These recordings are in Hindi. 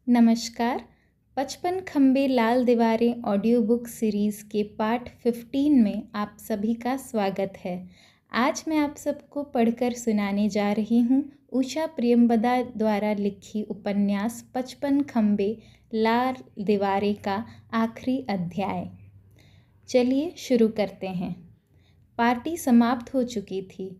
नमस्कार। 55 खम्बे लाल दीवारें ऑडियो बुक सीरीज़ के पार्ट 15 में आप सभी का स्वागत है। आज मैं आप सबको पढ़कर सुनाने जा रही हूँ उषा प्रियंवदा द्वारा लिखी उपन्यास 55 खम्बे लाल दीवारें का आखिरी अध्याय। चलिए शुरू करते हैं। पार्टी समाप्त हो चुकी थी।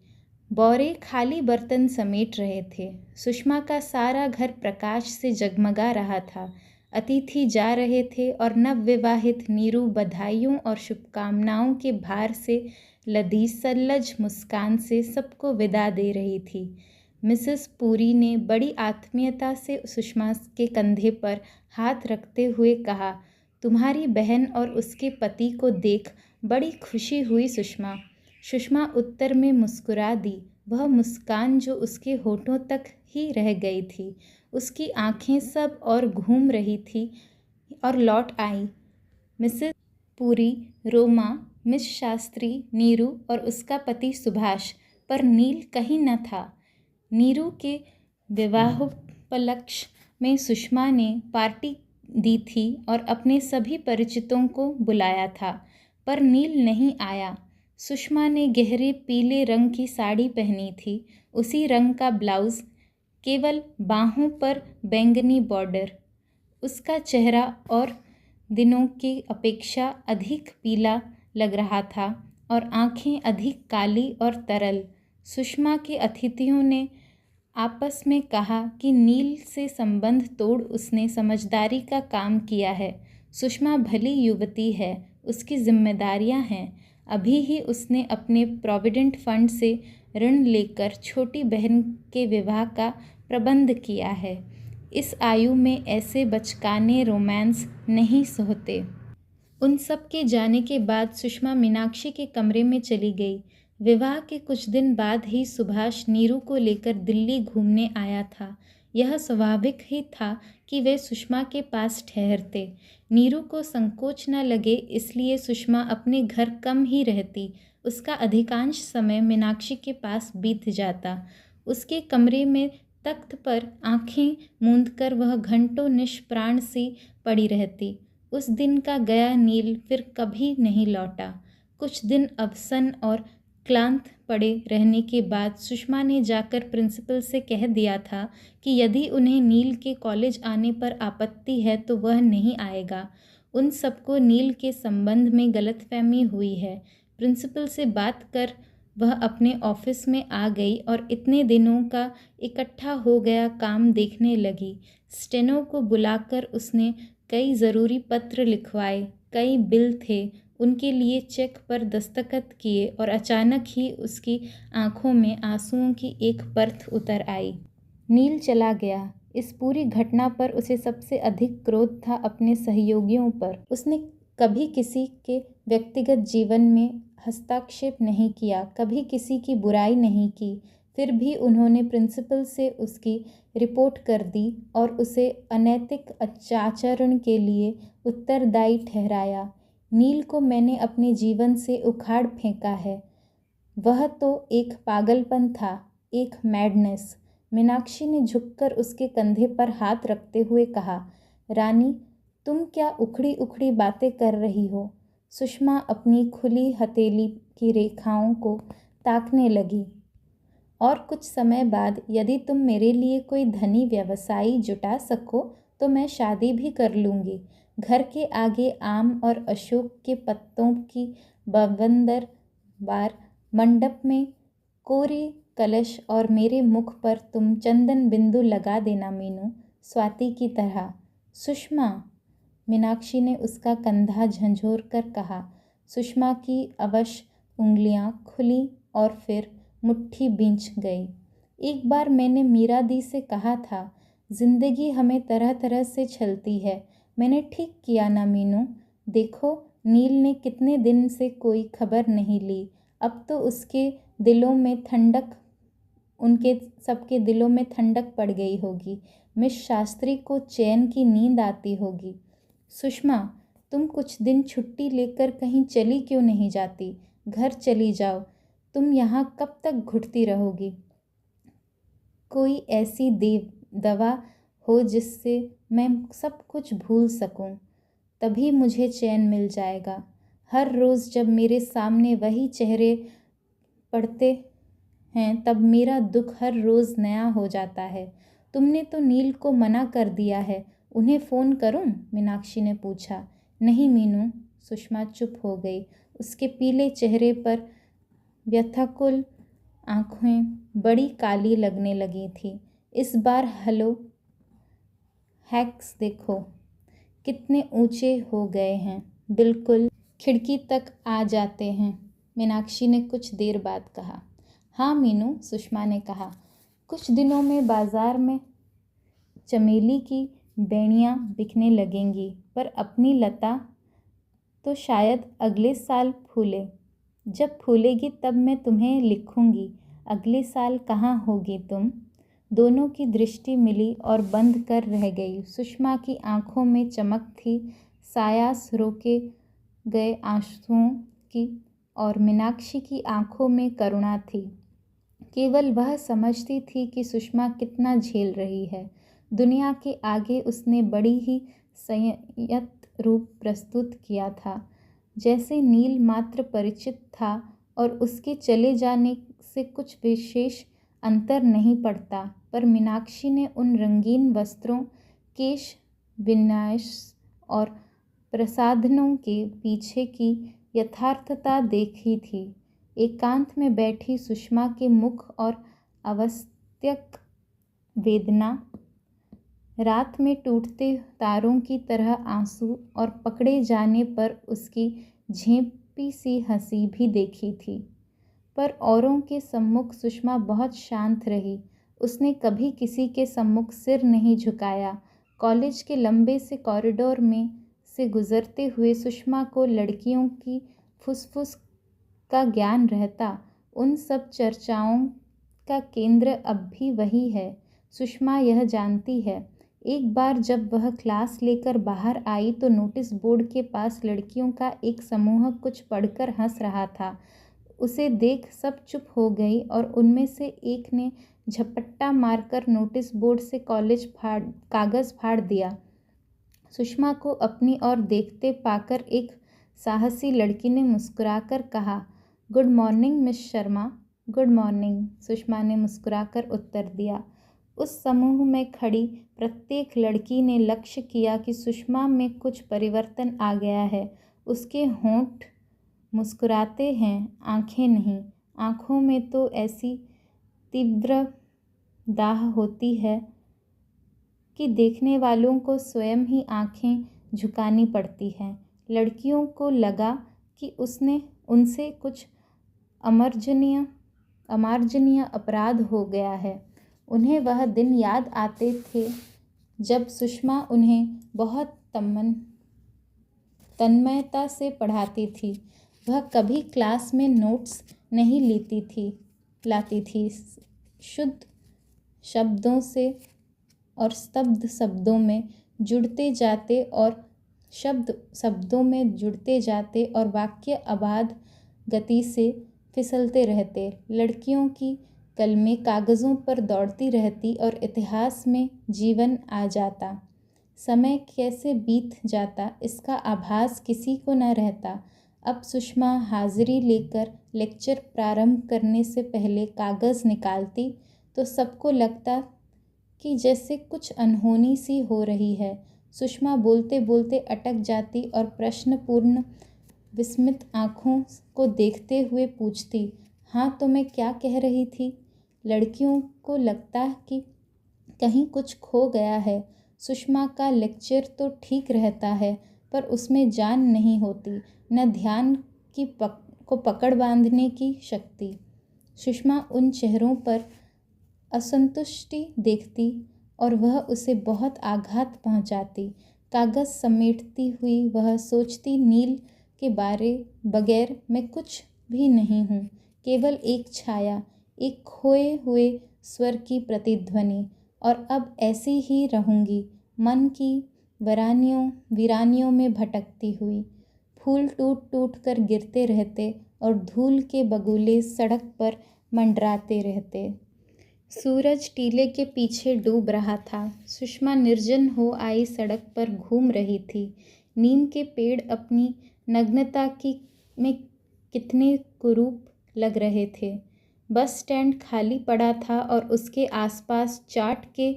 बौरे खाली बर्तन समेट रहे थे। सुषमा का सारा घर प्रकाश से जगमगा रहा था। अतिथि जा रहे थे और नवविवाहित नीरू बधाइयों और शुभकामनाओं के भार से लदी सल्लज मुस्कान से सबको विदा दे रही थी। मिसेस पुरी ने बड़ी आत्मीयता से सुषमा के कंधे पर हाथ रखते हुए कहा, तुम्हारी बहन और उसके पति को देख बड़ी खुशी हुई सुषमा। सुषमा उत्तर में मुस्कुरा दी, वह मुस्कान जो उसके होठों तक ही रह गई थी। उसकी आंखें सब और घूम रही थी और लौट आई। मिसेस पुरी, रोमा, मिस शास्त्री, नीरू और उसका पति सुभाष, पर नील कहीं न था। नीरू के विवाहोपलक्ष्य में सुषमा ने पार्टी दी थी और अपने सभी परिचितों को बुलाया था, पर नील नहीं आया। सुषमा ने गहरे पीले रंग की साड़ी पहनी थी, उसी रंग का ब्लाउज़, केवल बाहों पर बैंगनी बॉर्डर। उसका चेहरा और दिनों की अपेक्षा अधिक पीला लग रहा था और आंखें अधिक काली और तरल। सुषमा के अतिथियों ने आपस में कहा कि नील से संबंध तोड़ उसने समझदारी का काम किया है। सुषमा भली युवती है, उसकी जिम्मेदारियां हैं। अभी ही उसने अपने प्रोविडेंट फंड से ऋण लेकर छोटी बहन के विवाह का प्रबंध किया है। इस आयु में ऐसे बचकाने रोमांस नहीं सोते। उन सब के जाने के बाद सुषमा मीनाक्षी के कमरे में चली गई। विवाह के कुछ दिन बाद ही सुभाष नीरू को लेकर दिल्ली घूमने आया था। यह स्वाभाविक ही था कि वे सुषमा के पास ठहरते। नीरू को संकोच न लगे इसलिए सुषमा अपने घर कम ही रहती। उसका अधिकांश समय मीनाक्षी के पास बीत जाता। उसके कमरे में तख्त पर आंखें मूंदकर वह घंटों निष्प्राण सी पड़ी रहती। उस दिन का गया नील फिर कभी नहीं लौटा। कुछ दिन अवसन और क्लांत पड़े रहने के बाद सुषमा ने जाकर प्रिंसिपल से कह दिया था कि यदि उन्हें नील के कॉलेज आने पर आपत्ति है तो वह नहीं आएगा। उन सबको नील के संबंध में गलतफहमी हुई है। प्रिंसिपल से बात कर वह अपने ऑफिस में आ गई और इतने दिनों का इकट्ठा हो गया काम देखने लगी। स्टेनो को बुलाकर उसने कई ज़रूरी पत्र लिखवाए, कई बिल थे, उनके लिए चेक पर दस्तखत किए और अचानक ही उसकी आंखों में आंसुओं की एक परत उतर आई। नील चला गया। इस पूरी घटना पर उसे सबसे अधिक क्रोध था अपने सहयोगियों पर। उसने कभी किसी के व्यक्तिगत जीवन में हस्तक्षेप नहीं किया, कभी किसी की बुराई नहीं की। फिर भी उन्होंने प्रिंसिपल से उसकी रिपोर्ट कर दी और उसे अनैतिक आचरण के लिए उत्तरदायी ठहराया। नील को मैंने अपने जीवन से उखाड़ फेंका है। वह तो एक पागलपन था, एक मैडनेस। मीनाक्षी ने झुककर उसके कंधे पर हाथ रखते हुए कहा, रानी, तुम क्या उखड़ी उखड़ी बातें कर रही हो? सुषमा अपनी खुली हथेली की रेखाओं को ताकने लगी। और कुछ समय बाद यदि तुम मेरे लिए कोई धनी व्यवसायी जुटा सको तो मैं शादी भी कर लूँगी। घर के आगे आम और अशोक के पत्तों की बवंडर बार मंडप में कोरे कलश और मेरे मुख पर तुम चंदन बिंदु लगा देना मीनू, स्वाति की तरह। सुषमा, मीनाक्षी ने उसका कंधा झंझोर कर कहा। सुषमा की अवश उंगलियां खुली और फिर मुट्ठी भींच गई। एक बार मैंने मीरा दी से कहा था, जिंदगी हमें तरह तरह से छलती है। मैंने ठीक किया ना मीनू? देखो, नील ने कितने दिन से कोई खबर नहीं ली। अब तो उसके दिलों में ठंडक उनके सबके दिलों में ठंडक पड़ गई होगी। मिस शास्त्री को चैन की नींद आती होगी। सुषमा, तुम कुछ दिन छुट्टी लेकर कहीं चली क्यों नहीं जाती? घर चली जाओ। तुम यहाँ कब तक घुटती रहोगी? कोई ऐसी दवा हो जिससे मैं सब कुछ भूल सकूं, तभी मुझे चैन मिल जाएगा। हर रोज़ जब मेरे सामने वही चेहरे पड़ते हैं तब मेरा दुख हर रोज़ नया हो जाता है। तुमने तो नील को मना कर दिया है, उन्हें फ़ोन करूं? मीनाक्षी ने पूछा। नहीं मीनू। सुषमा चुप हो गई। उसके पीले चेहरे पर व्यथाकुल आंखें बड़ी काली लगने लगी थी। इस बार हेलो हैक्स देखो कितने ऊंचे हो गए हैं, बिल्कुल खिड़की तक आ जाते हैं। मीनाक्षी ने कुछ देर बाद कहा। हाँ मीनू, सुषमा ने कहा। कुछ दिनों में बाजार में चमेली की बेड़ियाँ बिकने लगेंगी, पर अपनी लता तो शायद अगले साल फूले। जब फूलेगी तब मैं तुम्हें लिखूंगी। अगले साल कहाँ होगी तुम? दोनों की दृष्टि मिली और बंद कर रह गई। सुषमा की आंखों में चमक थी, सायास रोके गए आंसुओं की, और मीनाक्षी की आंखों में करुणा थी। केवल वह समझती थी कि सुषमा कितना झेल रही है। दुनिया के आगे उसने बड़ी ही संयत रूप प्रस्तुत किया था, जैसे नील मात्र परिचित था और उसके चले जाने से कुछ विशेष अंतर नहीं पड़ता। पर मीनाक्षी ने उन रंगीन वस्त्रों, केश विन्यास और प्रसाधनों के पीछे की यथार्थता देखी थी। एकांत में बैठी सुषमा के मुख और अवस्थ्यक वेदना, रात में टूटते तारों की तरह आंसू और पकड़े जाने पर उसकी झेंपी सी हंसी भी देखी थी। पर औरों के सम्मुख सुषमा बहुत शांत रही। उसने कभी किसी के सम्मुख सिर नहीं झुकाया। कॉलेज के लंबे से कॉरिडोर में से गुजरते हुए सुषमा को लड़कियों की फुसफुस का ज्ञान रहता। उन सब चर्चाओं का केंद्र अब भी वही है, सुषमा यह जानती है। एक बार जब वह क्लास लेकर बाहर आई तो नोटिस बोर्ड के पास लड़कियों का एक समूह कुछ पढ़कर हंस रहा था। उसे देख सब चुप हो गई और उनमें से एक ने झपट्टा मारकर नोटिस बोर्ड से कागज़ फाड़ दिया। सुषमा को अपनी ओर देखते पाकर एक साहसी लड़की ने मुस्कुराकर कहा, good morning miss Sharma. Good morning, Sushma ने मुस्कुराकर उत्तर दिया। उस समूह में खड़ी प्रत्येक लड़की ने लक्ष्य किया कि सुषमा में कुछ परिवर्तन आ गया है। उसके होंठ मुस्कुराते हैं, आंखें नहीं। आंखों में तो ऐसी तीव्र दाह होती है कि देखने वालों को स्वयं ही आंखें झुकानी पड़ती हैं। लड़कियों को लगा कि उसने उनसे कुछ अमार्जनीय अपराध हो गया है। उन्हें वह दिन याद आते थे जब सुषमा उन्हें बहुत तन्मयता से पढ़ाती थी। वह कभी क्लास में नोट्स नहीं लाती थी। शुद्ध शब्दों से और स्तब्ध शब्दों में जुड़ते जाते और वाक्य अबाध गति से फिसलते रहते। लड़कियों की कलमें कागज़ों पर दौड़ती रहती और इतिहास में जीवन आ जाता। समय कैसे बीत जाता इसका आभास किसी को न रहता। अब सुषमा हाजिरी लेकर लेक्चर प्रारंभ करने से पहले कागज़ निकालती तो सबको लगता कि जैसे कुछ अनहोनी सी हो रही है। सुषमा बोलते बोलते अटक जाती और प्रश्नपूर्ण विस्मित आँखों को देखते हुए पूछती, हाँ तो मैं क्या कह रही थी? लड़कियों को लगता कि कहीं कुछ खो गया है। सुषमा का लेक्चर तो ठीक रहता है, पर उसमें जान नहीं होती, न ध्यान को पकड़ बांधने की शक्ति। सुषमा उन चेहरों पर असंतुष्टि देखती और वह उसे बहुत आघात पहुंचाती। कागज़ समेटती हुई वह सोचती, नील के बगैर मैं कुछ भी नहीं हूँ, केवल एक छाया, एक खोए हुए स्वर की प्रतिध्वनि, और अब ऐसी ही रहूँगी, मन की वीरानियों में भटकती हुई। फूल टूट टूट कर गिरते रहते और धूल के बगुले सड़क पर मंडराते रहते। सूरज टीले के पीछे डूब रहा था। सुषमा निर्जन हो आई सड़क पर घूम रही थी। नीम के पेड़ अपनी नग्नता की में कितने कुरूप लग रहे थे। बस स्टैंड खाली पड़ा था और उसके आसपास चाट के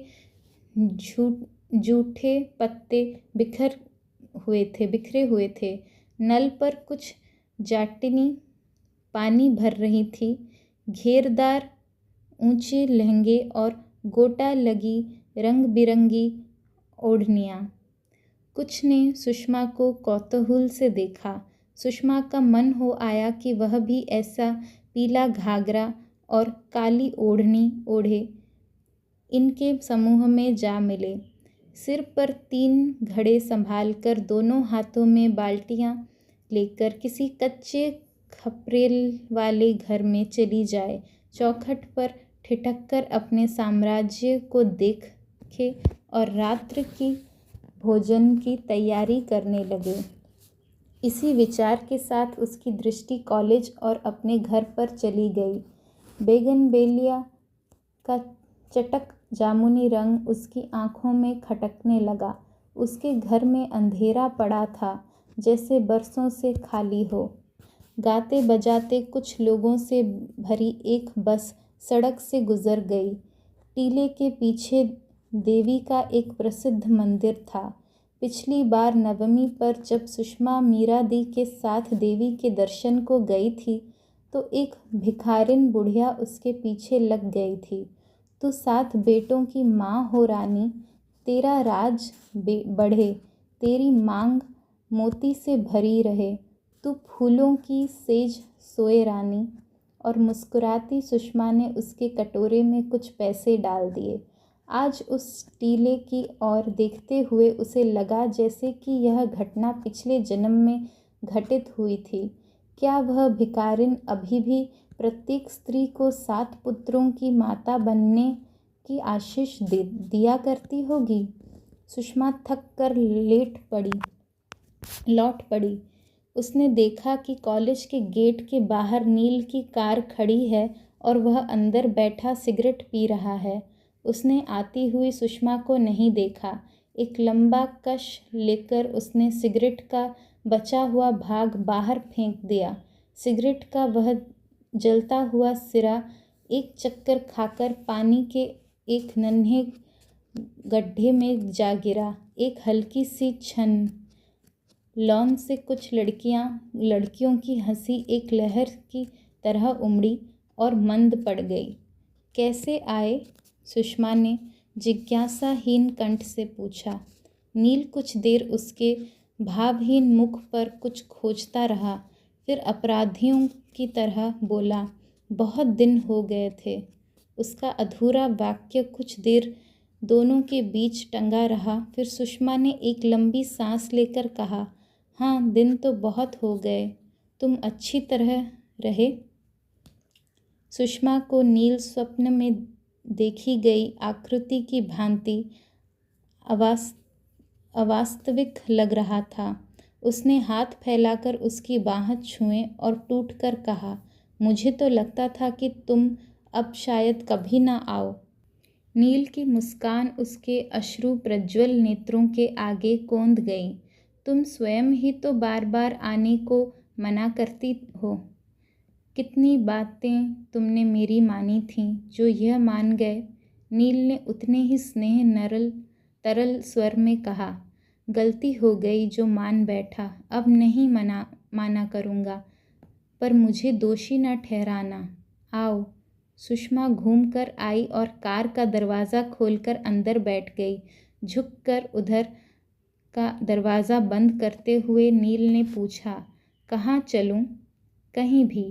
जूठे पत्ते बिखरे हुए थे। नल पर कुछ जाटनी पानी भर रही थी। घेरदार ऊंचे लहंगे और गोटा लगी रंग बिरंगी ओढ़नियाँ। कुछ ने सुषमा को कौतूहल से देखा। सुषमा का मन हो आया कि वह भी ऐसा पीला घाघरा और काली ओढ़नी ओढ़े इनके समूह में जा मिले। सिर पर 3 घड़े संभालकर दोनों हाथों में बाल्टियाँ लेकर किसी कच्चे खपरेल वाले घर में चली जाए। चौखट पर ठिठक कर अपने साम्राज्य को देखे और रात्र की भोजन की तैयारी करने लगे। इसी विचार के साथ उसकी दृष्टि कॉलेज और अपने घर पर चली गई। बेगनवेलिया का चटक जामुनी रंग उसकी आंखों में खटकने लगा। उसके घर में अंधेरा पड़ा था, जैसे बरसों से खाली हो। गाते बजाते कुछ लोगों से भरी एक बस सड़क से गुजर गई। टीले के पीछे देवी का एक प्रसिद्ध मंदिर था। पिछली बार नवमी पर जब सुषमा मीरा दी के साथ देवी के दर्शन को गई थी तो एक भिखारिन बुढ़िया उसके पीछे लग गई थी। तू 7 बेटों की माँ हो रानी, तेरा राज बढ़े, तेरी मांग मोती से भरी रहे, तू फूलों की सेज सोए रानी। और मुस्कुराती सुषमा ने उसके कटोरे में कुछ पैसे डाल दिए। आज उस टीले की ओर देखते हुए उसे लगा जैसे कि यह घटना पिछले जन्म में घटित हुई थी। क्या वह भिखारिन अभी भी प्रत्येक स्त्री को 7 पुत्रों की माता बनने की आशीष दिया करती होगी? सुषमा थक कर लौट पड़ी। उसने देखा कि कॉलेज के गेट के बाहर नील की कार खड़ी है और वह अंदर बैठा सिगरेट पी रहा है। उसने आती हुई सुषमा को नहीं देखा। एक लंबा कश लेकर उसने सिगरेट का बचा हुआ भाग बाहर फेंक दिया। सिगरेट का वह जलता हुआ सिरा एक चक्कर खाकर पानी के एक नन्हे गड्ढे में जा गिरा। एक हल्की सी छन लॉन से कुछ लड़कियों की हंसी एक लहर की तरह उमड़ी और मंद पड़ गई। कैसे आए? सुषमा ने जिज्ञासाहीन कंठ से पूछा। नील कुछ देर उसके भावहीन मुख पर कुछ खोजता रहा, फिर अपराधियों की तरह बोला, बहुत दिन हो गए थे। उसका अधूरा वाक्य कुछ देर दोनों के बीच टंगा रहा। फिर सुषमा ने एक लंबी सांस लेकर कहा, हाँ, दिन तो बहुत हो गए। तुम अच्छी तरह रहे? सुषमा को नील स्वप्न में देखी गई आकृति की भांति अवास्तविक लग रहा था। उसने हाथ फैलाकर उसकी बाँह छुए और टूट कर कहा, मुझे तो लगता था कि तुम अब शायद कभी ना आओ। नील की मुस्कान उसके अश्रु प्रज्वल नेत्रों के आगे कौंध गई। तुम स्वयं ही तो बार बार आने को मना करती हो। कितनी बातें तुमने मेरी मानी थीं जो यह मान गए। नील ने उतने ही स्नेह तरल स्वर में कहा, गलती हो गई जो मान बैठा, अब नहीं माना करूँगा, पर मुझे दोषी न ठहराना। आओ। सुषमा घूमकर आई और कार का दरवाज़ा खोलकर अंदर बैठ गई। झुककर उधर का दरवाज़ा बंद करते हुए नील ने पूछा, कहाँ चलूँ? कहीं भी।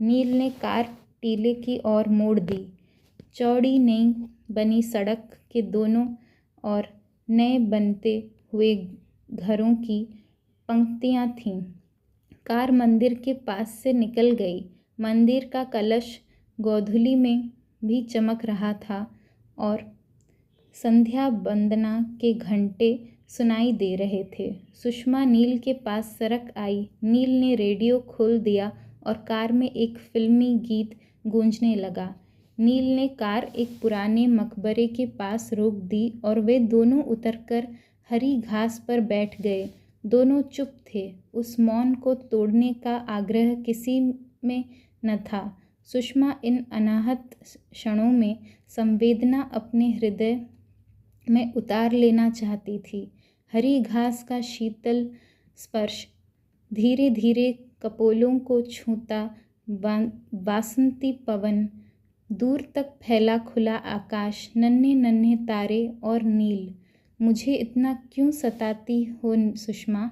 नील ने कार टीले की ओर मोड़ दी। चौड़ी नई बनी सड़क के दोनों ओर नए बनते हुए घरों की पंक्तियाँ थीं। कार मंदिर के पास से निकल गई। मंदिर का कलश गोधूली में भी चमक रहा था और संध्या वंदना के घंटे सुनाई दे रहे थे। सुषमा नील के पास सरक आई। नील ने रेडियो खोल दिया और कार में एक फिल्मी गीत गूंजने लगा। नील ने कार एक पुराने मकबरे के पास रोक दी और वे दोनों उतरकर हरी घास पर बैठ गए। दोनों चुप थे। उस मौन को तोड़ने का आग्रह किसी में न था। सुषमा इन अनाहत क्षणों में संवेदना अपने हृदय में उतार लेना चाहती थी। हरी घास का शीतल स्पर्श धीरे धीरे कपोलों को छूता, वासंती पवन, दूर तक फैला खुला आकाश, नन्हे नन्हे तारे और नील। मुझे इतना क्यों सताती हो सुषमा?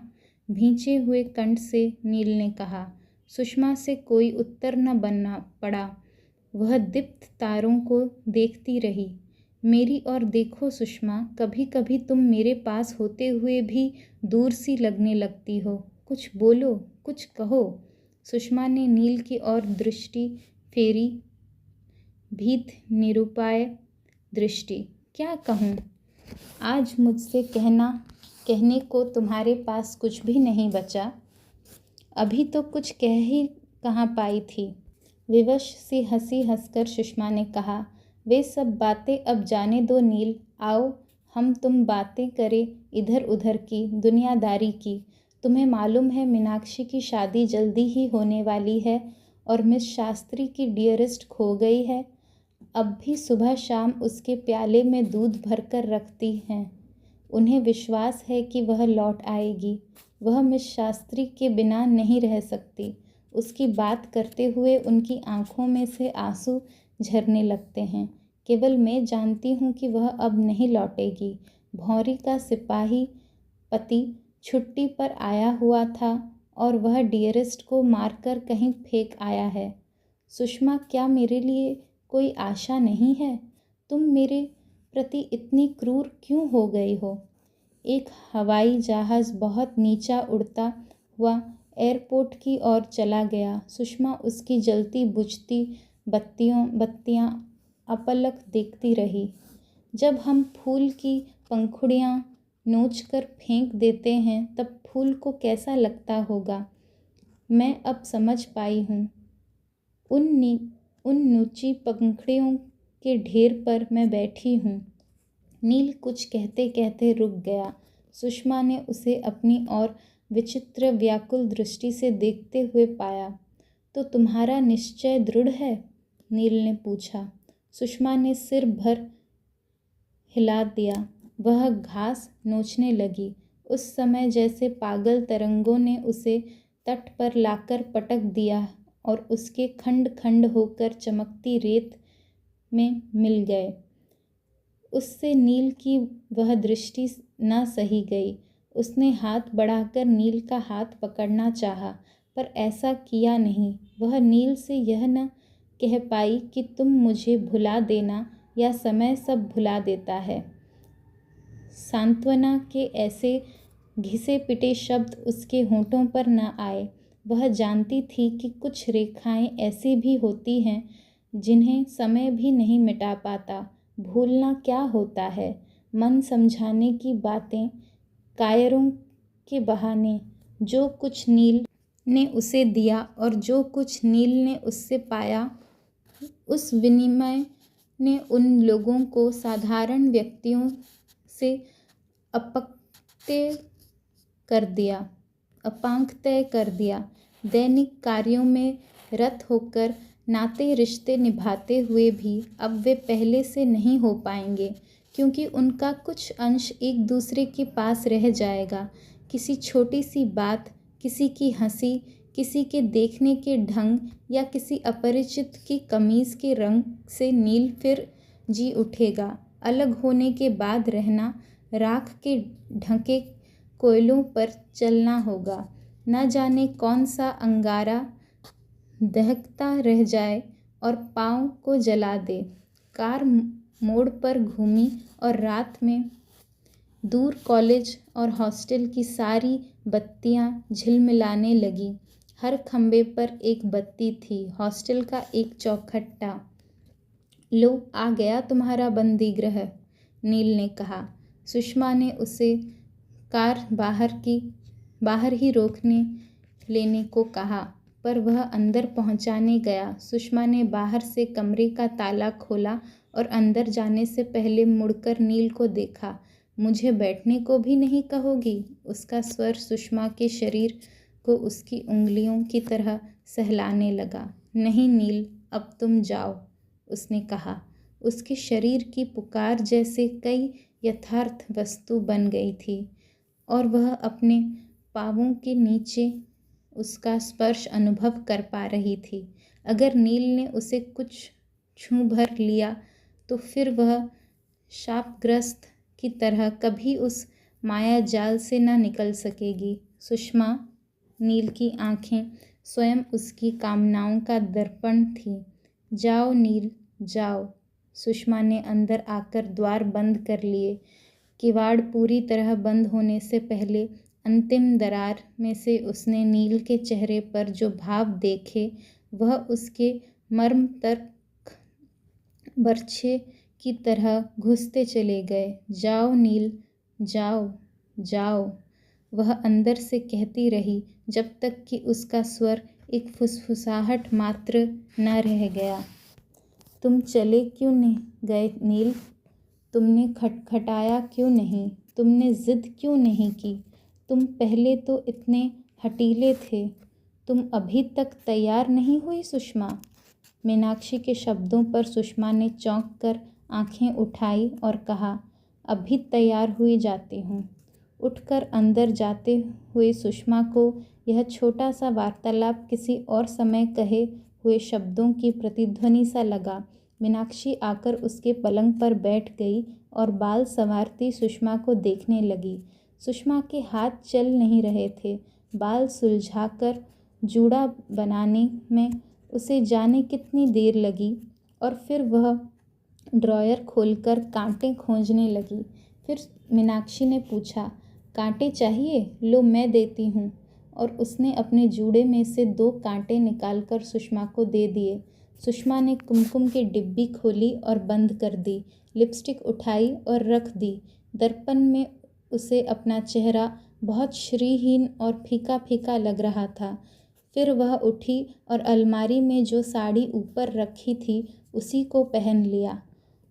भींचे हुए कंठ से नील ने कहा। सुषमा से कोई उत्तर न बनना पड़ा। वह दीप्त तारों को देखती रही। मेरी ओर देखो सुषमा, कभी कभी तुम मेरे पास होते हुए भी दूर सी लगने लगती हो। कुछ बोलो, कुछ कहो। सुषमा ने नील की ओर दृष्टि फेरी, भीत निरुपाय दृष्टि। क्या कहूँ? आज मुझसे कहने को तुम्हारे पास कुछ भी नहीं बचा। अभी तो कुछ कह ही कहाँ पाई थी। विवश सी हंसी हंसकर सुषमा ने कहा, वे सब बातें अब जाने दो नील। आओ हम तुम बातें करें इधर उधर की, दुनियादारी की। तुम्हें मालूम है मीनाक्षी की शादी जल्दी ही होने वाली है और मिस शास्त्री की डियरेस्ट खो गई है। अब भी सुबह शाम उसके प्याले में दूध भरकर रखती हैं। उन्हें विश्वास है कि वह लौट आएगी। वह मिस शास्त्री के बिना नहीं रह सकती। उसकी बात करते हुए उनकी आंखों में से आंसू झरने लगते हैं। केवल मैं जानती हूँ कि वह अब नहीं लौटेगी। भौरी का सिपाही पति छुट्टी पर आया हुआ था और वह डियरेस्ट को मारकर कहीं फेंक आया है। सुषमा, क्या मेरे लिए कोई आशा नहीं है? तुम मेरे प्रति इतनी क्रूर क्यों हो गई हो? एक हवाई जहाज़ बहुत नीचा उड़ता हुआ एयरपोर्ट की ओर चला गया। सुषमा उसकी जलती बुझती बत्तियां अपलक देखती रही। जब हम फूल की पंखुड़ियां नोचकर फेंक देते हैं तब फूल को कैसा लगता होगा, मैं अब समझ पाई हूँ। उन ऊंची पंखुड़ियों के ढेर पर मैं बैठी हूँ। नील कुछ कहते कहते रुक गया। सुषमा ने उसे अपनी ओर विचित्र व्याकुल दृष्टि से देखते हुए पाया। तो तुम्हारा निश्चय दृढ़ है? नील ने पूछा। सुषमा ने सिर भर हिला दिया। वह घास नोचने लगी। उस समय जैसे पागल तरंगों ने उसे तट पर लाकर पटक दिया और उसके खंड खंड होकर चमकती रेत में मिल गए। उससे नील की वह दृष्टि न सही गई। उसने हाथ बढ़ाकर नील का हाथ पकड़ना चाहा, पर ऐसा किया नहीं। वह नील से यह न कह पाई कि तुम मुझे भुला देना या समय सब भुला देता है। सांत्वना के ऐसे घिसे पिटे शब्द उसके होठों पर न आए। वह जानती थी कि कुछ रेखाएं ऐसी भी होती हैं जिन्हें समय भी नहीं मिटा पाता। भूलना क्या होता है? मन समझाने की बातें, कायरों के बहाने। जो कुछ नील ने उसे दिया और जो कुछ नील ने उससे पाया, उस विनिमय ने उन लोगों को साधारण व्यक्तियों से अपांक्तेय कर दिया। दैनिक कार्यों में रत होकर नाते रिश्ते निभाते हुए भी अब वे पहले से नहीं हो पाएंगे, क्योंकि उनका कुछ अंश एक दूसरे के पास रह जाएगा। किसी छोटी सी बात, किसी की हंसी, किसी के देखने के ढंग या किसी अपरिचित की कमीज़ के रंग से नील फिर जी उठेगा। अलग होने के बाद रहना, राख के ढके कोयलों पर चलना होगा। न जाने कौन सा अंगारा दहकता रह जाए और पाँव को जला दे। कार मोड़ पर घूमी और रात में दूर कॉलेज और हॉस्टल की सारी बत्तियां झिलमिलाने लगी। हर खंबे पर एक बत्ती थी। हॉस्टल का एक चौखट्टा। लो, आ गया तुम्हारा बंदीगृह, नील ने कहा। सुषमा ने उसे कार बाहर ही रोकने लेने को कहा। पर वह अंदर पहुंचाने गया। सुषमा ने बाहर से कमरे का ताला खोला और अंदर जाने से पहले मुड़कर नील को देखा। मुझे बैठने को भी नहीं कहोगी? उसका स्वर सुषमा के शरीर को उसकी उंगलियों की तरह सहलाने लगा। नहीं नील, अब तुम जाओ, उसने कहा। उसके शरीर की पुकार जैसे कई यथार्थ वस्तु बन गई थी और वह अपने पाँवों के नीचे उसका स्पर्श अनुभव कर पा रही थी। अगर नील ने उसे कुछ छू भर लिया तो फिर वह शापग्रस्त की तरह कभी उस माया जाल से न निकल सकेगी। सुषमा, नील की आंखें स्वयं उसकी कामनाओं का दर्पण थीं। जाओ नील, जाओ। सुषमा ने अंदर आकर द्वार बंद कर लिए। किवाड़ पूरी तरह बंद होने से पहले अंतिम दरार में से उसने नील के चेहरे पर जो भाव देखे वह उसके मर्म तक बर्छे की तरह घुसते चले गए। जाओ नील, जाओ, जाओ, वह अंदर से कहती रही जब तक कि उसका स्वर एक फुसफुसाहट मात्र न रह गया। तुम चले क्यों नहीं गए नील? तुमने खटखटाया क्यों नहीं? तुमने जिद क्यों नहीं की? तुम पहले तो इतने हठीले थे। तुम अभी तक तैयार नहीं हुई सुषमा? मीनाक्षी के शब्दों पर सुषमा ने चौंक कर आंखें उठाई और कहा, अभी तैयार हुई जाती हूँ। उठकर अंदर जाते हुए सुषमा को यह छोटा सा वार्तालाप किसी और समय कहे हुए शब्दों की प्रतिध्वनि सा लगा। मीनाक्षी आकर उसके पलंग पर बैठ गई और बाल संवारती सुषमा को देखने लगी। सुषमा के हाथ चल नहीं रहे थे। बाल सुलझाकर जूड़ा बनाने में उसे जाने कितनी देर लगी और फिर वह ड्रॉयर खोलकर कांटे खोजने लगी। फिर मीनाक्षी ने पूछा, कांटे चाहिए? लो मैं देती हूँ। और उसने अपने जूड़े में से 2 कांटे निकालकर सुषमा को दे दिए। सुषमा ने कुमकुम की डिब्बी खोली और बंद कर दी। लिपस्टिक उठाई और रख दी। दर्पण में उसे अपना चेहरा बहुत श्रीहीन और फीका फीका लग रहा था। फिर वह उठी और अलमारी में जो साड़ी ऊपर रखी थी उसी को पहन लिया।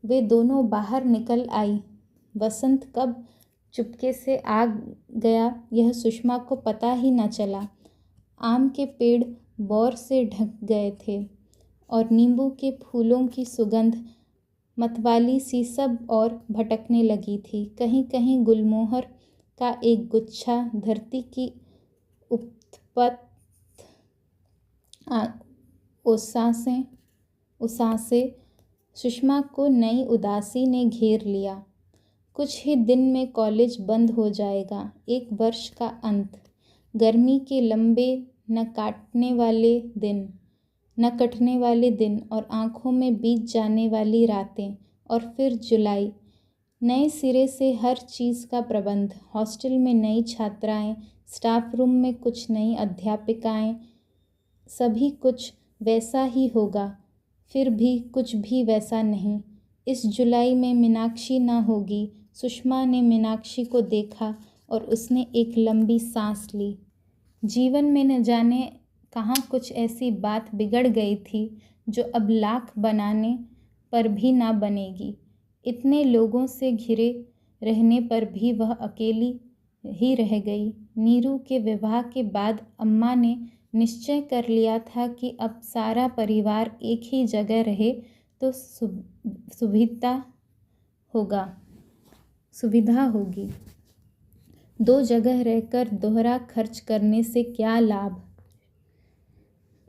वे दोनों बाहर निकल आई। वसंत कब चुपके से आ गया यह सुषमा को पता ही न चला। आम के पेड़ बौर से ढक गए थे और नींबू के फूलों की सुगंध मतवाली सी सब और भटकने लगी थी। कहीं कहीं गुलमोहर का एक गुच्छा धरती की उपपत उसासे सुषमा को नई उदासी ने घेर लिया। कुछ ही दिन में कॉलेज बंद हो जाएगा। 1 वर्ष का अंत। गर्मी के लंबे न कटने वाले दिन और आँखों में बीत जाने वाली रातें। और फिर जुलाई। नए सिरे से हर चीज़ का प्रबंध। हॉस्टल में नई छात्राएं, स्टाफ रूम में कुछ नई अध्यापिकाएं। सभी कुछ वैसा ही होगा, फिर भी कुछ भी वैसा नहीं। इस जुलाई में मीनाक्षी न होगी। सुषमा ने मीनाक्षी को देखा और उसने एक लंबी सांस ली। जीवन में न जाने कहाँ कुछ ऐसी बात बिगड़ गई थी जो अब लाख बनाने पर भी ना बनेगी। इतने लोगों से घिरे रहने पर भी वह अकेली ही रह गई। नीरू के विवाह के बाद अम्मा ने निश्चय कर लिया था कि अब सारा परिवार एक ही जगह रहे तो सुविधा होगी। 2 जगह रहकर दोहरा खर्च करने से क्या लाभ।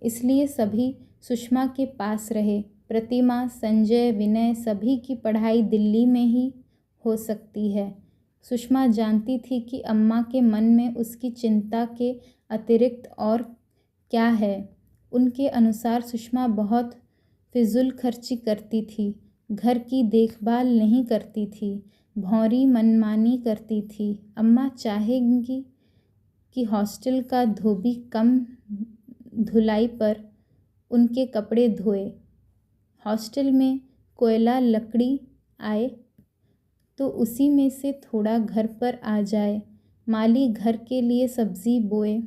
इसलिए सभी सुषमा के पास रहे। प्रतिमा, संजय, विनय सभी की पढ़ाई दिल्ली में ही हो सकती है। सुषमा जानती थी कि अम्मा के मन में उसकी चिंता के अतिरिक्त और क्या है। उनके अनुसार सुषमा बहुत फिजूल खर्ची करती थी। घर की देखभाल नहीं करती थी। भौरी मनमानी करती थी। अम्मा चाहेंगी कि हॉस्टल का धोबी कम धुलाई पर उनके कपड़े धोए। हॉस्टल में कोयला लकड़ी आए तो उसी में से थोड़ा घर पर आ जाए। माली घर के लिए सब्जी बोए।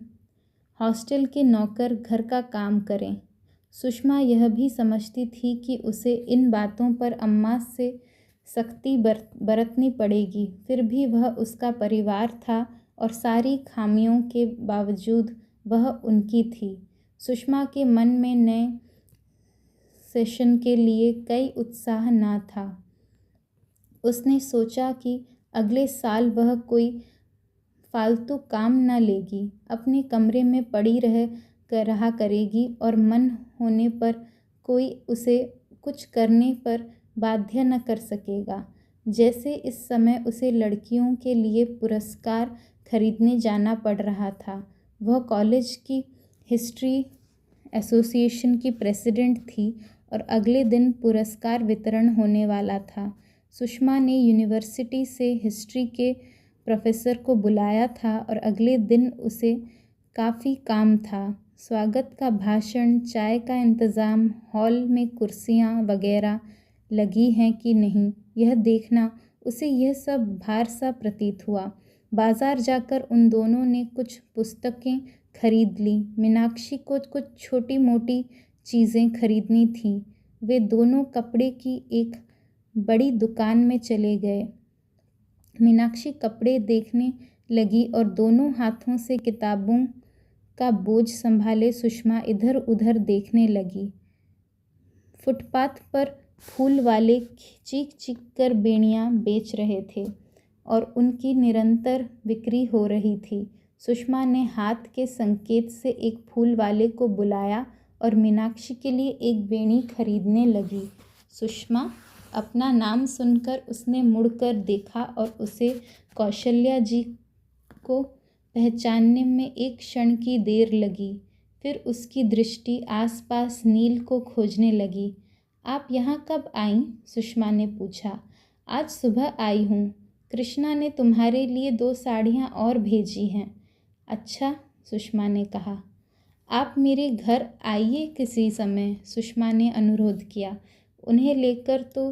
हॉस्टल के नौकर घर का काम करें। सुषमा यह भी समझती थी कि उसे इन बातों पर अम्मा से सख्ती बरतनी पड़ेगी, फिर भी वह उसका परिवार था और सारी खामियों के बावजूद वह उनकी थी। सुषमा के मन में नए सेशन के लिए कोई उत्साह न था। उसने सोचा कि अगले साल वह कोई फालतू काम न लेगी, अपने कमरे में पड़ी रहा करेगी और मन होने पर कोई उसे कुछ करने पर बाध्य न कर सकेगा। जैसे इस समय उसे लड़कियों के लिए पुरस्कार खरीदने जाना पड़ रहा था। वह कॉलेज की हिस्ट्री एसोसिएशन की प्रेसिडेंट थी और अगले दिन पुरस्कार वितरण होने वाला था। सुषमा ने यूनिवर्सिटी से हिस्ट्री के प्रोफेसर को बुलाया था और अगले दिन उसे काफ़ी काम था। स्वागत का भाषण, चाय का इंतज़ाम, हॉल में कुर्सियाँ वगैरह लगी हैं कि नहीं, यह देखना, उसे यह सब भार सा प्रतीत हुआ। बाज़ार जाकर उन दोनों ने कुछ पुस्तकें खरीद ली। मीनाक्षी को कुछ छोटी मोटी चीज़ें खरीदनी थीं। वे दोनों कपड़े की एक बड़ी दुकान में चले गए। मीनाक्षी कपड़े देखने लगी और दोनों हाथों से किताबों का बोझ संभाले सुषमा इधर उधर देखने लगी। फुटपाथ पर फूल वाले चीख चीख कर बेड़ियाँ बेच रहे थे और उनकी निरंतर बिक्री हो रही थी। सुषमा ने हाथ के संकेत से एक फूल वाले को बुलाया और मीनाक्षी के लिए एक बेड़ी खरीदने लगी। सुषमा, अपना नाम सुनकर उसने मुड़कर देखा और उसे कौशल्या जी को पहचानने में एक क्षण की देर लगी। फिर उसकी दृष्टि आसपास नील को खोजने लगी। आप यहाँ कब आईं? सुषमा ने पूछा। आज सुबह आई हूँ। कृष्णा ने तुम्हारे लिए 2 साड़ियाँ और भेजी हैं। अच्छा, सुषमा ने कहा। आप मेरे घर आइए किसी समय, सुषमा ने अनुरोध किया। उन्हें लेकर तो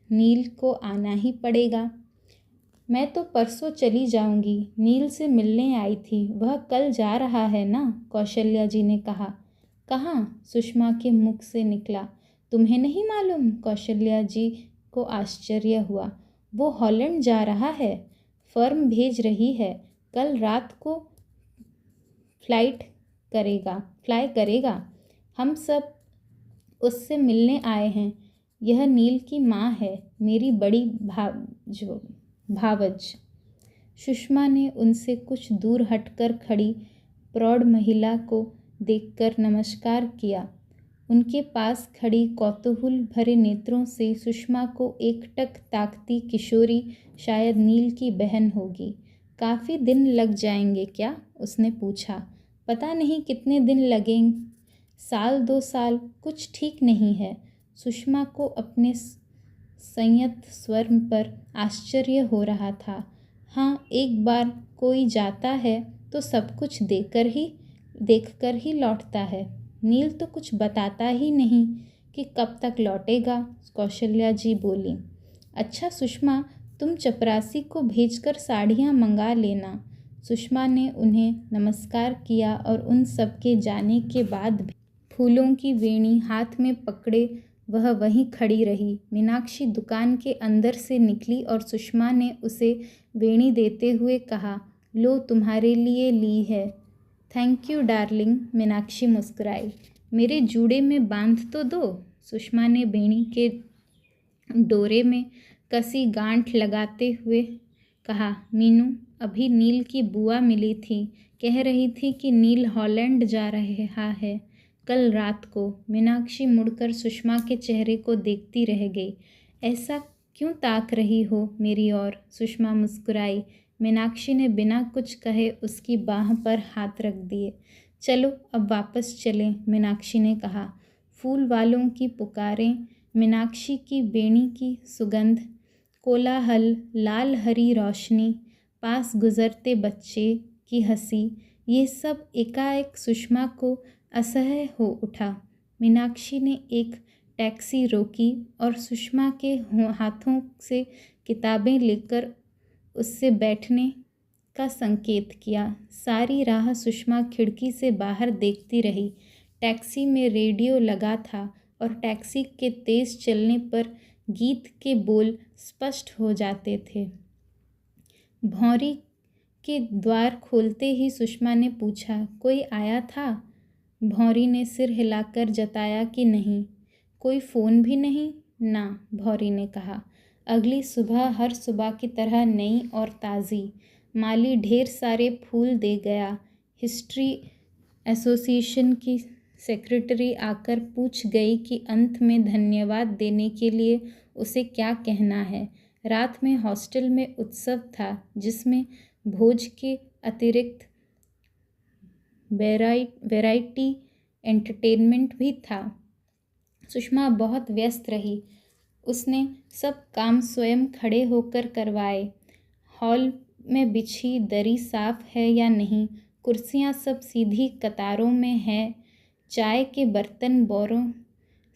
नील को आना ही पड़ेगा। मैं तो परसों चली जाऊंगी। नील से मिलने आई थी, वह कल जा रहा है ना, कौशल्या जी ने कहा। कहाँ? सुषमा के मुख से निकला। तुम्हें नहीं मालूम? कौशल्या जी को आश्चर्य हुआ। वो हॉलैंड जा रहा है, फर्म भेज रही है, कल रात को फ्लाई करेगा। हम सब उससे मिलने आए हैं। यह नील की माँ है, मेरी बड़ी भावज। सुषमा ने उनसे कुछ दूर हटकर खड़ी प्रौढ़ महिला को देखकर नमस्कार किया। उनके पास खड़ी कौतूहल भरे नेत्रों से सुषमा को एकटक ताकती किशोरी शायद नील की बहन होगी। काफ़ी दिन लग जाएंगे क्या? उसने पूछा। पता नहीं कितने दिन लगें, 1-2 साल, कुछ ठीक नहीं है। सुषमा को अपने संयत स्वर पर आश्चर्य हो रहा था। हाँ, एक बार कोई जाता है तो सब कुछ देखकर ही लौटता है। नील तो कुछ बताता ही नहीं कि कब तक लौटेगा, कौशल्या जी बोली। अच्छा सुषमा, तुम चपरासी को भेजकर साड़ियाँ मंगा लेना। सुषमा ने उन्हें नमस्कार किया और उन सब के जाने के बाद भी फूलों की वेणी हाथ में पकड़े वह वहीं खड़ी रही। मीनाक्षी दुकान के अंदर से निकली और सुषमा ने उसे वेणी देते हुए कहा, लो तुम्हारे लिए ली है। थैंक यू डार्लिंग, मीनाक्षी मुस्कुराई। मेरे जूड़े में बांध तो दो। सुषमा ने वेणी के डोरे में कसी गांठ लगाते हुए कहा। मीनू, अभी नील की बुआ मिली थी, कह रही थी कि नील हॉलैंड जा रहा है कल रात को। मीनाक्षी मुड़कर सुषमा के चेहरे को देखती रह गई। ऐसा क्यों ताक रही हो मेरी ओर? सुषमा मुस्कुराई। मीनाक्षी ने बिना कुछ कहे उसकी बाह पर हाथ रख दिए। चलो अब वापस चलें, मीनाक्षी ने कहा। फूल वालों की पुकारें, मीनाक्षी की बेणी की सुगंध, कोलाहल, लाल हरी रोशनी, पास गुजरते बच्चे की हंसी, ये सब एकाएक सुषमा को असह्य हो उठा। मीनाक्षी ने एक टैक्सी रोकी और सुषमा के हाथों से किताबें लेकर उससे बैठने का संकेत किया। सारी राह सुषमा खिड़की से बाहर देखती रही। टैक्सी में रेडियो लगा था और टैक्सी के तेज़ चलने पर गीत के बोल स्पष्ट हो जाते थे। भौरी के द्वार खोलते ही सुषमा ने पूछा, कोई आया था? भौरी ने सिर हिलाकर जताया कि नहीं। कोई फ़ोन भी नहीं? ना, भौरी ने कहा। अगली सुबह हर सुबह की तरह नई और ताज़ी। माली ढेर सारे फूल दे गया। हिस्ट्री एसोसिएशन की सेक्रेटरी आकर पूछ गई कि अंत में धन्यवाद देने के लिए उसे क्या कहना है। रात में हॉस्टल में उत्सव था जिसमें भोज के अतिरिक्त वैरायटी एंटरटेनमेंट भी था। सुषमा बहुत व्यस्त रही। उसने सब काम स्वयं खड़े होकर करवाए। हॉल में बिछी दरी साफ है या नहीं, कुर्सियां सब सीधी कतारों में हैं, चाय के बर्तन बोरों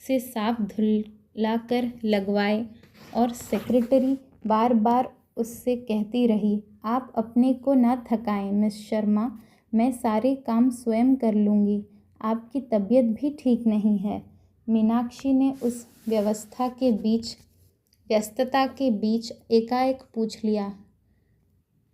से साफ धुलाकर लगवाए। और सेक्रेटरी बार बार उससे कहती रही, आप अपने को न थकाएं मिस शर्मा, मैं सारे काम स्वयं कर लूँगी। आपकी तबीयत भी ठीक नहीं है। मीनाक्षी ने उस व्यस्तता के बीच एकाएक पूछ लिया,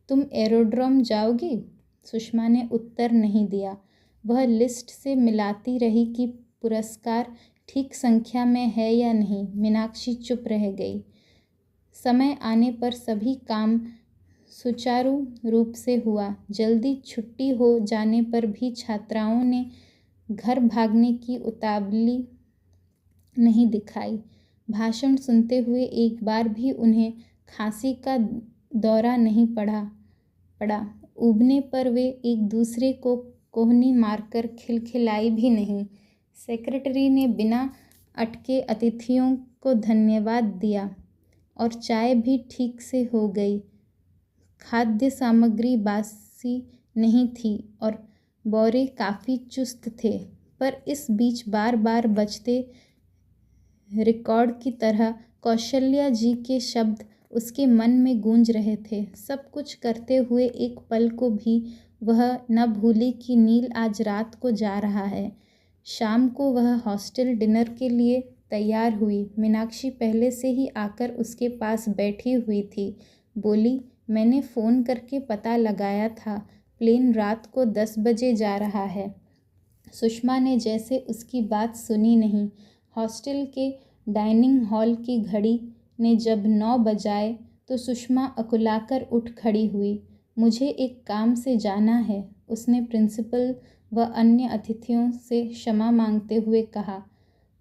तुम एरोड्रोम जाओगी? सुषमा ने उत्तर नहीं दिया। वह लिस्ट से मिलाती रही कि पुरस्कार ठीक संख्या में है या नहीं। मीनाक्षी चुप रह गई। समय आने पर सभी काम सुचारू रूप से हुआ। जल्दी छुट्टी हो जाने पर भी छात्राओं ने घर भागने की उतावली नहीं दिखाई। भाषण सुनते हुए एक बार भी उन्हें खांसी का दौरा नहीं पड़ा। उबने पर वे एक दूसरे को कोहनी मारकर खिलखिलाई भी नहीं। सेक्रेटरी ने बिना अटके अतिथियों को धन्यवाद दिया और चाय भी ठीक से हो गई। खाद्य सामग्री बासी नहीं थी और बोरे काफ़ी चुस्त थे, पर इस बीच बार बार बजते रिकॉर्ड की तरह कौशल्या जी के शब्द उसके मन में गूंज रहे थे। सब कुछ करते हुए एक पल को भी वह न भूली कि नील आज रात को जा रहा है। शाम को वह हॉस्टल डिनर के लिए तैयार हुई। मीनाक्षी पहले से ही आकर उसके पास बैठी हुई थी। बोली, मैंने फ़ोन करके पता लगाया था, प्लेन रात को 10 बजे जा रहा है। सुषमा ने जैसे उसकी बात सुनी नहीं। हॉस्टल के डाइनिंग हॉल की घड़ी ने जब 9 बजाए तो सुषमा अकुलाकर उठ खड़ी हुई। मुझे एक काम से जाना है, उसने प्रिंसिपल व अन्य अतिथियों से क्षमा मांगते हुए कहा।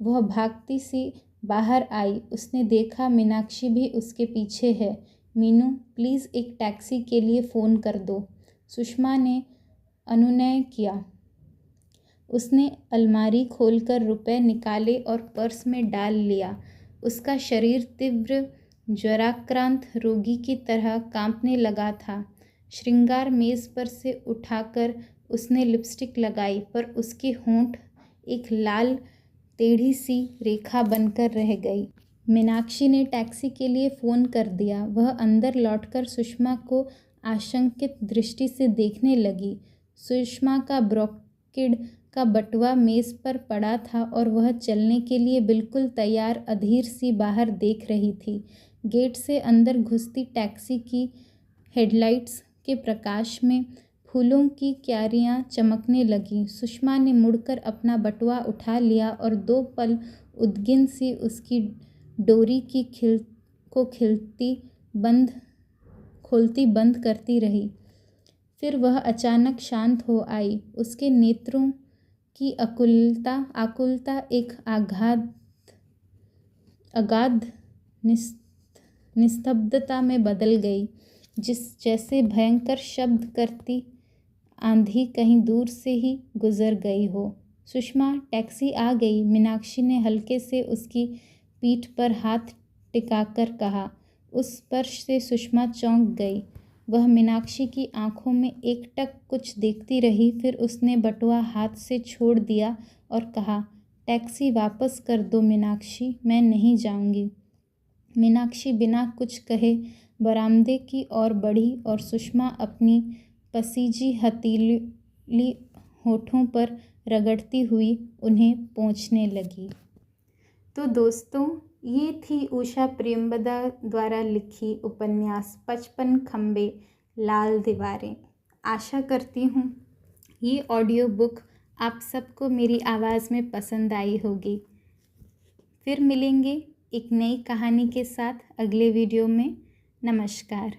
वह भागती सी बाहर आई। उसने देखा मीनाक्षी भी उसके पीछे है। मीनू, प्लीज़ एक टैक्सी के लिए फ़ोन कर दो, सुषमा ने अनुनय किया। उसने अलमारी खोलकर रुपए निकाले और पर्स में डाल लिया। उसका शरीर तीव्र ज्वराक्रांत रोगी की तरह कांपने लगा था। श्रृंगार मेज़ पर से उठाकर उसने लिपस्टिक लगाई, पर उसके होंठ एक लाल टेढ़ी सी रेखा बनकर रह गई। मीनाक्षी ने टैक्सी के लिए फ़ोन कर दिया। वह अंदर लौटकर सुषमा को आशंकित दृष्टि से देखने लगी। सुषमा का ब्रोकेड का बटुआ मेज़ पर पड़ा था और वह चलने के लिए बिल्कुल तैयार अधीर सी बाहर देख रही थी। गेट से अंदर घुसती टैक्सी की हेडलाइट्स के प्रकाश में फूलों की क्यारियां चमकने लगीं। सुषमा ने मुड़कर अपना बटुआ उठा लिया और 2 पल उद्गिन सी उसकी डोरी की खोलती बंद करती रही। फिर वह अचानक शांत हो आई। उसके नेत्रों की आकुलता एक अगाध निस्तब्धता में बदल गई, जैसे भयंकर शब्द करती आंधी कहीं दूर से ही गुजर गई हो। सुषमा, टैक्सी आ गई, मीनाक्षी ने हल्के से उसकी पीठ पर हाथ टिकाकर कहा। उस स्पर्श से सुषमा चौंक गई। वह मीनाक्षी की आंखों में एकटक कुछ देखती रही। फिर उसने बटुआ हाथ से छोड़ दिया और कहा, टैक्सी वापस कर दो मीनाक्षी, मैं नहीं जाऊंगी। मीनाक्षी बिना कुछ कहे बरामदे की ओर बढ़ी और सुषमा अपनी पसीजी हथेली होठों पर रगड़ती हुई उन्हें पोंछने लगी। तो दोस्तों, ये थी उषा प्रेमवदा द्वारा लिखी उपन्यास 55 खंबे लाल दीवारें। आशा करती हूँ ये ऑडियो बुक आप सबको मेरी आवाज़ में पसंद आई होगी। फिर मिलेंगे एक नई कहानी के साथ अगले वीडियो में। नमस्कार।